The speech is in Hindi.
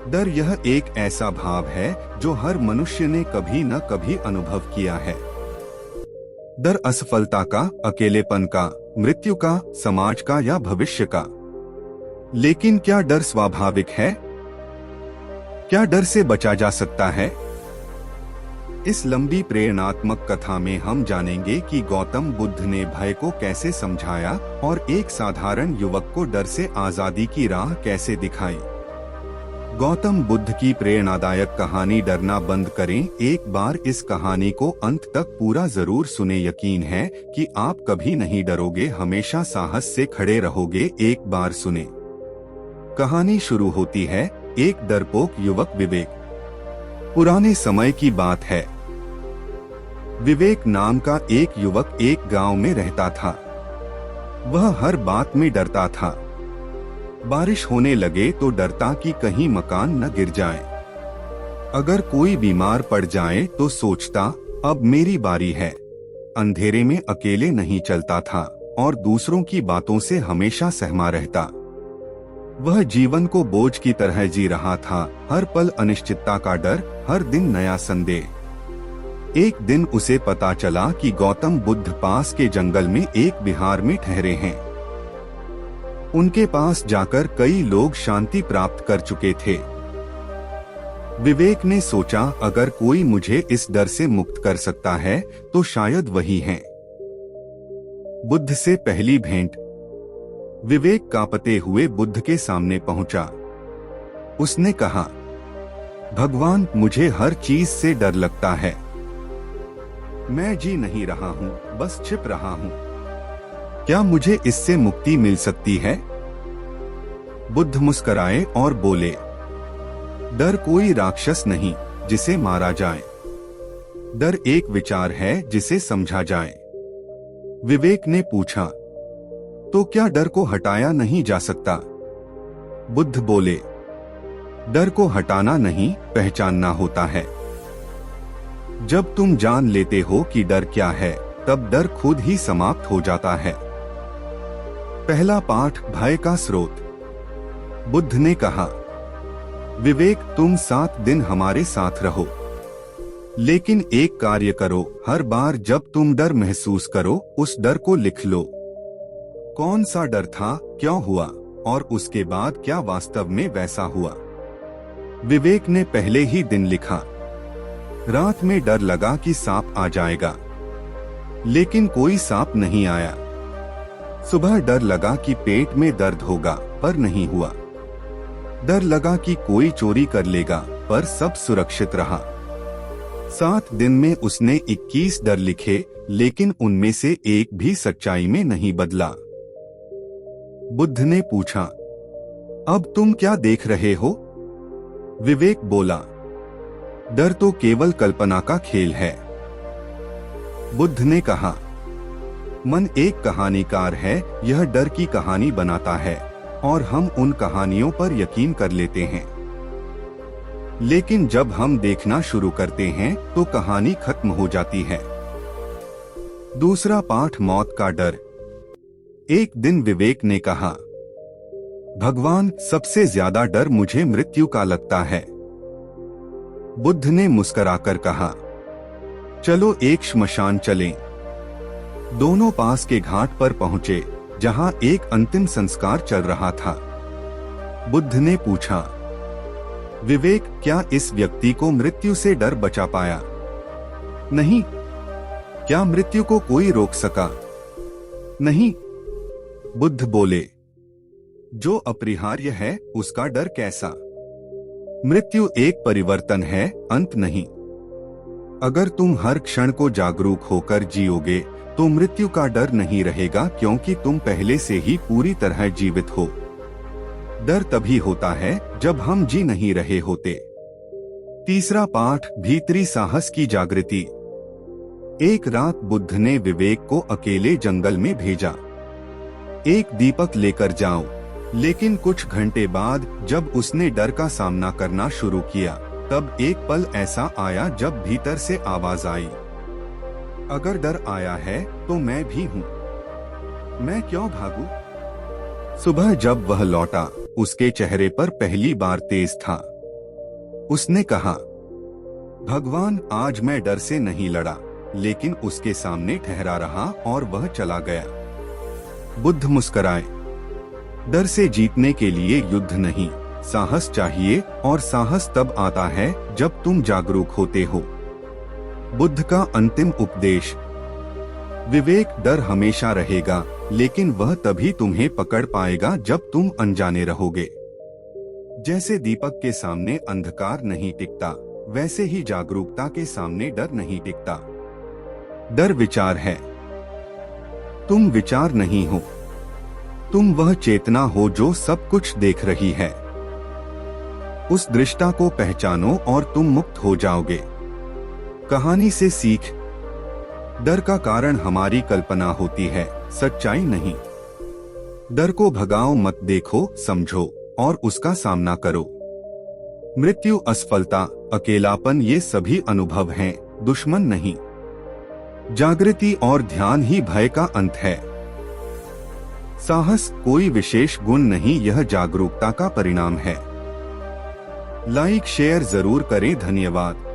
डर यह एक ऐसा भाव है जो हर मनुष्य ने कभी न कभी अनुभव किया है। डर असफलता का, अकेलेपन का, मृत्यु का, समाज का या भविष्य का। लेकिन क्या डर स्वाभाविक है? क्या डर से बचा जा सकता है? इस लंबी प्रेरणात्मक कथा में हम जानेंगे कि गौतम बुद्ध ने भय को कैसे समझाया और एक साधारण युवक को डर से आजादी की राह कैसे दिखाई। गौतम बुद्ध की प्रेरणादायक कहानी डरना बंद करें। एक बार इस कहानी को अंत तक पूरा जरूर सुने। यकीन है कि आप कभी नहीं डरोगे, हमेशा साहस से खड़े रहोगे। एक बार सुने। कहानी शुरू होती है एक डरपोक युवक विवेक। पुराने समय की बात है। विवेक नाम का एक युवक एक गांव में रहता था। वह हर बात में डरता था। बारिश होने लगे तो डरता कि कहीं मकान न गिर जाए। अगर कोई बीमार पड़ जाए तो सोचता अब मेरी बारी है। अंधेरे में अकेले नहीं चलता था और दूसरों की बातों से हमेशा सहमा रहता। वह जीवन को बोझ की तरह जी रहा था, हर पल अनिश्चितता का डर, हर दिन नया संदेह। एक दिन उसे पता चला कि गौतम बुद्ध पास के जंगल में एक विहार में ठहरे हैं। उनके पास जाकर कई लोग शांति प्राप्त कर चुके थे। विवेक ने सोचा अगर कोई मुझे इस डर से मुक्त कर सकता है तो शायद वही हैं। बुद्ध से पहली भेंट। विवेक कांपते हुए बुद्ध के सामने पहुंचा। उसने कहा, भगवान, मुझे हर चीज से डर लगता है। मैं जी नहीं रहा हूँ, बस छिप रहा हूँ। क्या मुझे इससे मुक्ति मिल सकती है? बुद्ध मुस्कराए और बोले, डर कोई राक्षस नहीं जिसे मारा जाए। डर एक विचार है जिसे समझा जाए। विवेक ने पूछा, तो क्या डर को हटाया नहीं जा सकता? बुद्ध बोले, डर को हटाना नहीं, पहचानना होता है। जब तुम जान लेते हो कि डर क्या है, तब डर खुद ही समाप्त हो जाता है। पहला पाठ, भय का स्रोत। बुद्ध ने कहा, विवेक, तुम 7 दिन हमारे साथ रहो, लेकिन एक कार्य करो। हर बार जब तुम डर महसूस करो, उस डर को लिख लो। कौन सा डर था, क्यों हुआ और उसके बाद क्या वास्तव में वैसा हुआ? विवेक ने पहले ही दिन लिखा। रात में डर लगा कि सांप आ जाएगा, लेकिन कोई सांप नहीं आया। सुबह डर लगा कि पेट में दर्द होगा, पर नहीं हुआ। डर लगा कि कोई चोरी कर लेगा, पर सब सुरक्षित रहा। 7 दिन में उसने 21 डर लिखे, लेकिन उनमें से एक भी सच्चाई में नहीं बदला। बुद्ध ने पूछा, अब तुम क्या देख रहे हो? विवेक बोला, डर तो केवल कल्पना का खेल है। बुद्ध ने कहा, मन एक कहानीकार है, यह डर की कहानी बनाता है और हम उन कहानियों पर यकीन कर लेते हैं। लेकिन जब हम देखना शुरू करते हैं तो कहानी खत्म हो जाती है। दूसरा पाठ, मौत का डर। एक दिन विवेक ने कहा, भगवान, सबसे ज्यादा डर मुझे मृत्यु का लगता है। बुद्ध ने मुस्कुराकर कहा, चलो एक श्मशान चलें। दोनों पास के घाट पर पहुंचे, जहां एक अंतिम संस्कार चल रहा था। बुद्ध ने पूछा, विवेक, क्या इस व्यक्ति को मृत्यु से डर बचा पाया? नहीं। क्या मृत्यु को कोई रोक सका? नहीं। बुद्ध बोले, जो अपरिहार्य है उसका डर कैसा? मृत्यु एक परिवर्तन है, अंत नहीं। अगर तुम हर क्षण को जागरूक होकर जियोगे तो मृत्यु का डर नहीं रहेगा, क्योंकि तुम पहले से ही पूरी तरह जीवित हो। डर तभी होता है जब हम जी नहीं रहे होते। तीसरा पाठ, भीतरी साहस की जागृति। एक रात बुद्ध ने विवेक को अकेले जंगल में भेजा। एक दीपक लेकर जाओ। लेकिन कुछ घंटे बाद जब उसने डर का सामना करना शुरू किया, तब एक पल ऐसा आया जब भीतर से आवाज आई, अगर डर आया है तो मैं भी हूँ, मैं क्यों भागूं? सुबह जब वह लौटा, उसके चेहरे पर पहली बार तेज था। उसने कहा, भगवान, आज मैं डर से नहीं लड़ा, लेकिन उसके सामने ठहरा रहा और वह चला गया। बुद्ध मुस्कराए। डर से जीतने के लिए युद्ध नहीं, साहस चाहिए, और साहस तब आता है जब तुम जागरूक होते हो। बुद्ध का अंतिम उपदेश। विवेक, डर हमेशा रहेगा, लेकिन वह तभी तुम्हें पकड़ पाएगा जब तुम अनजाने रहोगे। जैसे दीपक के सामने अंधकार नहीं टिकता, वैसे ही जागरूकता के सामने डर नहीं टिकता। डर विचार है, तुम विचार नहीं हो। तुम वह चेतना हो जो सब कुछ देख रही है। उस दृष्टा को पहचानो और तुम मुक्त हो जाओगे। कहानी से सीख। डर का कारण हमारी कल्पना होती है, सच्चाई नहीं। डर को भगाओ मत, देखो, समझो और उसका सामना करो। मृत्यु, असफलता, अकेलापन, ये सभी अनुभव हैं, दुश्मन नहीं। जागृति और ध्यान ही भय का अंत है। साहस कोई विशेष गुण नहीं, यह जागरूकता का परिणाम है। लाइक शेयर जरूर करें। धन्यवाद।